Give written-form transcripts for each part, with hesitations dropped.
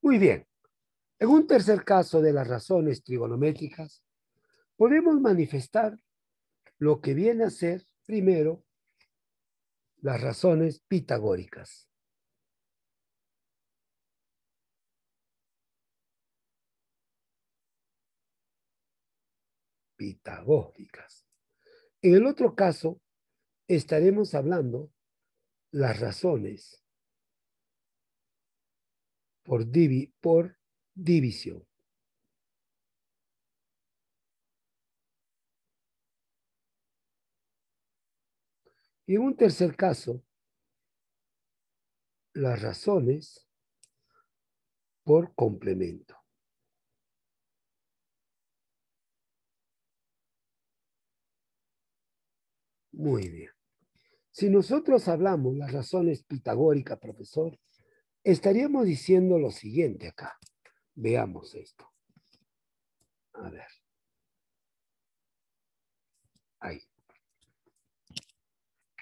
Muy bien. En un tercer caso de las razones trigonométricas, podemos manifestar lo que viene a ser, primero, las razones pitagóricas. Pitagóricas. En el otro caso, estaremos hablando las razones por división. Y en un tercer caso, las razones por complemento. Muy bien. Si nosotros hablamos las razones pitagóricas, profesor, estaríamos diciendo lo siguiente acá. Veamos esto. A ver. Ahí.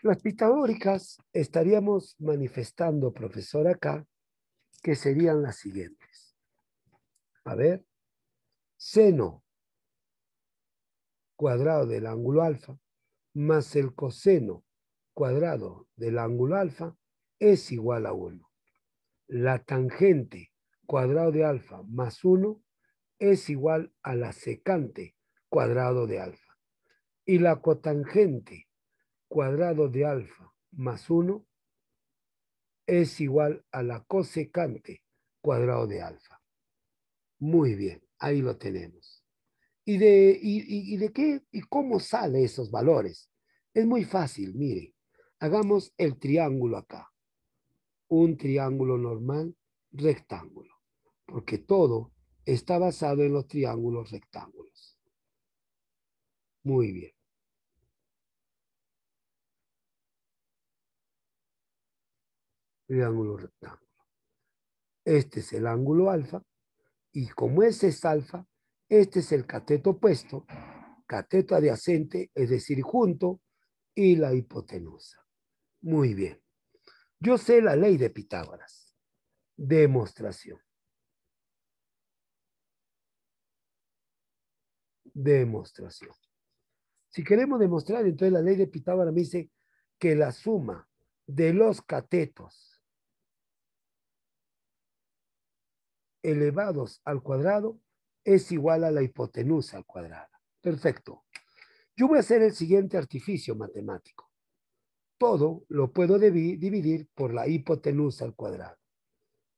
Las pitagóricas estaríamos manifestando, profesor, acá, que serían las siguientes. A ver. Seno cuadrado del ángulo alfa más el coseno cuadrado del ángulo alfa es igual a 1. La tangente cuadrado de alfa más 1 es igual a la secante cuadrado de alfa. Y la cotangente cuadrado de alfa más 1 es igual a la cosecante cuadrado de alfa. Muy bien, ahí lo tenemos. ¿Y de qué y cómo salen esos valores? Es muy fácil, miren. Hagamos el triángulo acá. Un triángulo normal rectángulo, porque todo está basado en los triángulos rectángulos. Muy bien. Triángulo rectángulo. Este es el ángulo alfa, y como ese es alfa, este es el cateto opuesto, cateto adyacente, es decir, junto, y la hipotenusa. Muy bien. Yo sé la ley de Pitágoras. Demostración. Demostración. Si queremos demostrar, entonces la ley de Pitágoras me dice que la suma de los catetos elevados al cuadrado es igual a la hipotenusa al cuadrado. Perfecto. Yo voy a hacer el siguiente artificio matemático. Todo lo puedo dividir por la hipotenusa al cuadrado.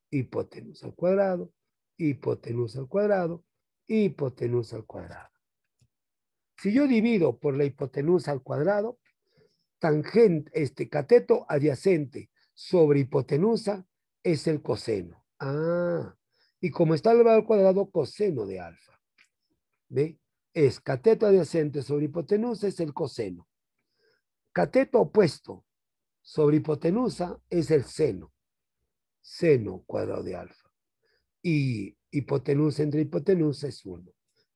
Hipotenusa al cuadrado, hipotenusa al cuadrado, hipotenusa al cuadrado. Si yo divido por la hipotenusa al cuadrado, tangente, cateto adyacente sobre hipotenusa es el coseno. Ah, y como está elevado al cuadrado, coseno de alfa. ¿Ve? Es cateto adyacente sobre hipotenusa es el coseno. Cateto opuesto sobre hipotenusa es el seno. Seno cuadrado de alfa. Y hipotenusa entre hipotenusa es 1.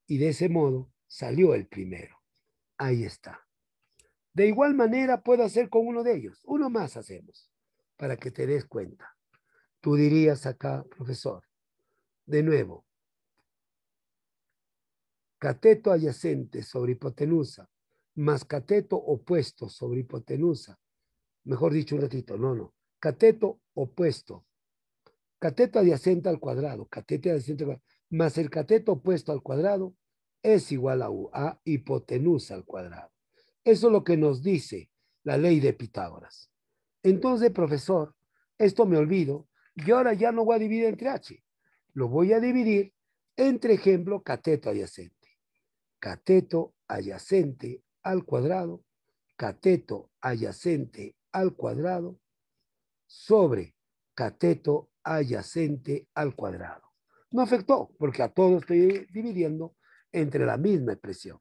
Y de ese modo salió el primero. Ahí está. De igual manera puedo hacer con uno de ellos. Uno más hacemos para que te des cuenta. Tú dirías acá, profesor, de nuevo, cateto adyacente sobre hipotenusa más cateto opuesto sobre hipotenusa. Mejor dicho, un ratito, no. Cateto opuesto. Cateto adyacente al cuadrado. Cateto adyacente al cuadrado, más el cateto opuesto al cuadrado es igual a hipotenusa al cuadrado. Eso es lo que nos dice la ley de Pitágoras. Entonces, profesor, esto me olvido y ahora ya no voy a dividir entre h. Lo voy a dividir entre ejemplo cateto adyacente. Cateto adyacente al cuadrado, cateto adyacente al cuadrado sobre cateto adyacente al cuadrado. No afectó porque a todos estoy dividiendo entre la misma expresión.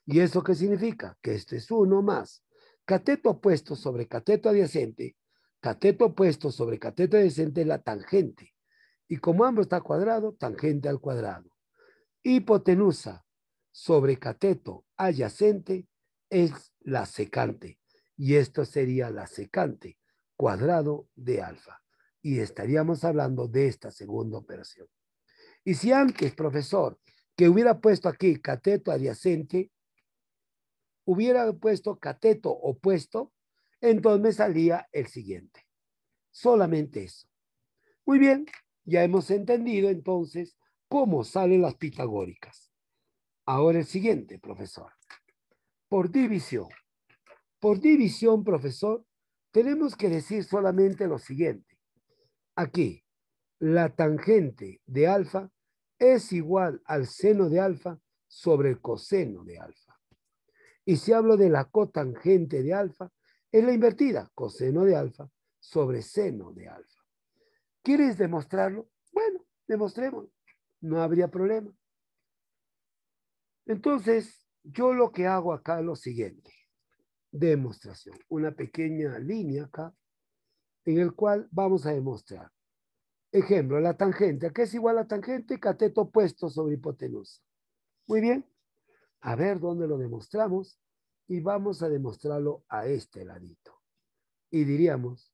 ¿Y eso qué significa? Que este es 1 más cateto opuesto sobre cateto adyacente, cateto opuesto sobre cateto adyacente es la tangente. Y como ambos está cuadrado, tangente al cuadrado. Hipotenusa sobre cateto adyacente es la secante. Y esto sería la secante cuadrado de alfa. Y estaríamos hablando de esta segunda operación. Y si antes, profesor, que hubiera puesto aquí cateto adyacente, hubiera puesto cateto opuesto, entonces me salía el siguiente. Solamente eso. Muy bien, ya hemos entendido entonces cómo salen las pitagóricas. Ahora el siguiente, profesor. Por división. Por división, profesor, tenemos que decir solamente lo siguiente. Aquí, la tangente de alfa es igual al seno de alfa sobre el coseno de alfa. Y si hablo de la cotangente de alfa, es la invertida, coseno de alfa sobre seno de alfa. ¿Quieres demostrarlo? Bueno, demostrémoslo. No habría problema. Entonces, yo lo que hago acá es lo siguiente. Demostración. Una pequeña línea acá en el cual vamos a demostrar. Ejemplo, la tangente. ¿A qué es igual la tangente? Cateto opuesto sobre hipotenusa. Muy bien. A ver dónde lo demostramos. Y vamos a demostrarlo a este ladito. Y diríamos,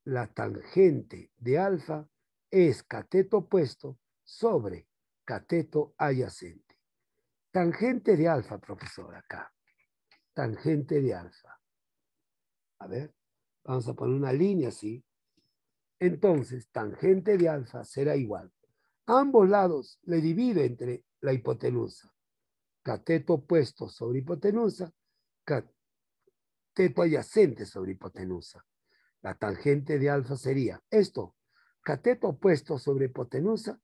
la tangente de alfa es cateto opuesto sobre cateto adyacente. Tangente de alfa, profesor, acá. Tangente de alfa. A ver, vamos a poner una línea así. Entonces, tangente de alfa será igual. A ambos lados le divido entre la hipotenusa. Cateto opuesto sobre hipotenusa, cateto adyacente sobre hipotenusa. La tangente de alfa sería esto. Cateto opuesto sobre hipotenusa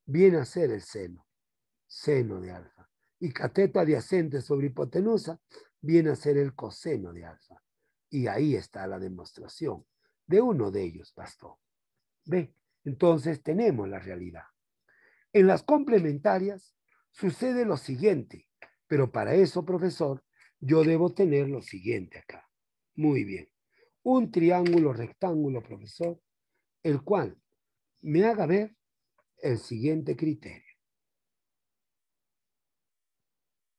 viene a ser el seno. Seno de alfa. Y cateto adyacente sobre hipotenusa viene a ser el coseno de alfa. Y ahí está la demostración. De uno de ellos bastó. ¿Ve? Entonces tenemos la realidad. En las complementarias sucede lo siguiente, pero para eso, profesor, yo debo tener lo siguiente acá. Muy bien. Un triángulo rectángulo, profesor, el cual me haga ver el siguiente criterio.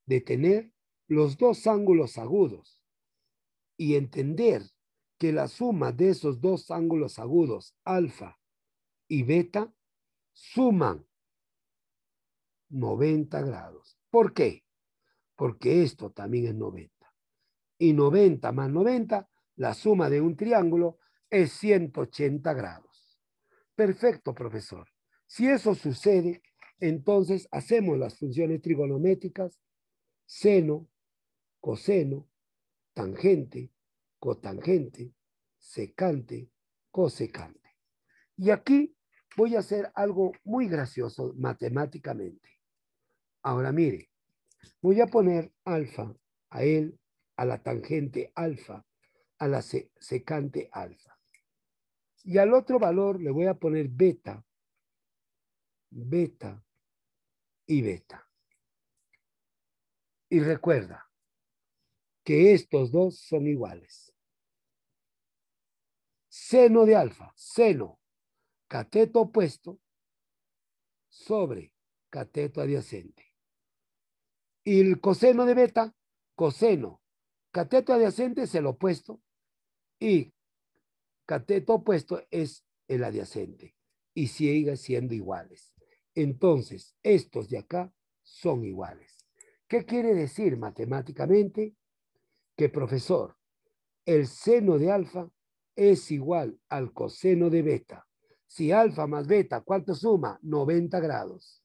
De tener los dos ángulos agudos y entender que la suma de esos dos ángulos agudos, alfa y beta, suman 90 grados. ¿Por qué? Porque esto también es 90. Y 90 más 90, la suma de un triángulo es 180 grados. Perfecto, profesor. Si eso sucede, entonces hacemos las funciones trigonométricas, seno, coseno, tangente, cotangente, secante, cosecante. Y aquí voy a hacer algo muy gracioso matemáticamente. Ahora mire, voy a poner alfa a él, a la tangente alfa, a la secante alfa. Y al otro valor le voy a poner beta, beta y beta. Y recuerda que estos dos son iguales. Seno de alfa, seno, cateto opuesto sobre cateto adyacente. Y el coseno de beta, coseno, cateto adyacente es el opuesto y cateto opuesto es el adyacente y sigue siendo iguales. Entonces, estos de acá son iguales. ¿Qué quiere decir matemáticamente? Que, profesor, el seno de alfa es igual al coseno de beta. Si alfa más beta, ¿cuánto suma? 90 grados.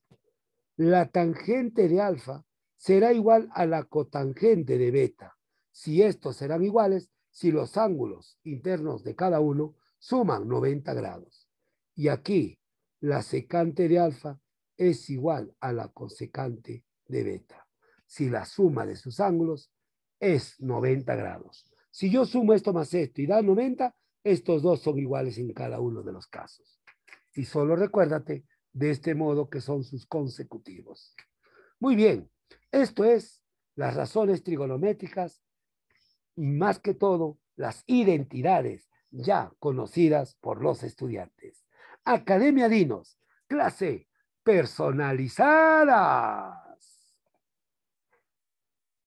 La tangente de alfa será igual a la cotangente de beta. Si estos serán iguales, si los ángulos internos de cada uno suman 90 grados. Y aquí la secante de alfa es igual a la cosecante de beta. Si la suma de sus ángulos es 90 grados. Si yo sumo esto más esto y da 90, estos dos son iguales en cada uno de los casos. Y solo recuérdate de este modo que son sus consecutivos. Muy bien, esto es las razones trigonométricas y más que todo las identidades ya conocidas por los estudiantes. Academia Dinos, clase personalizada.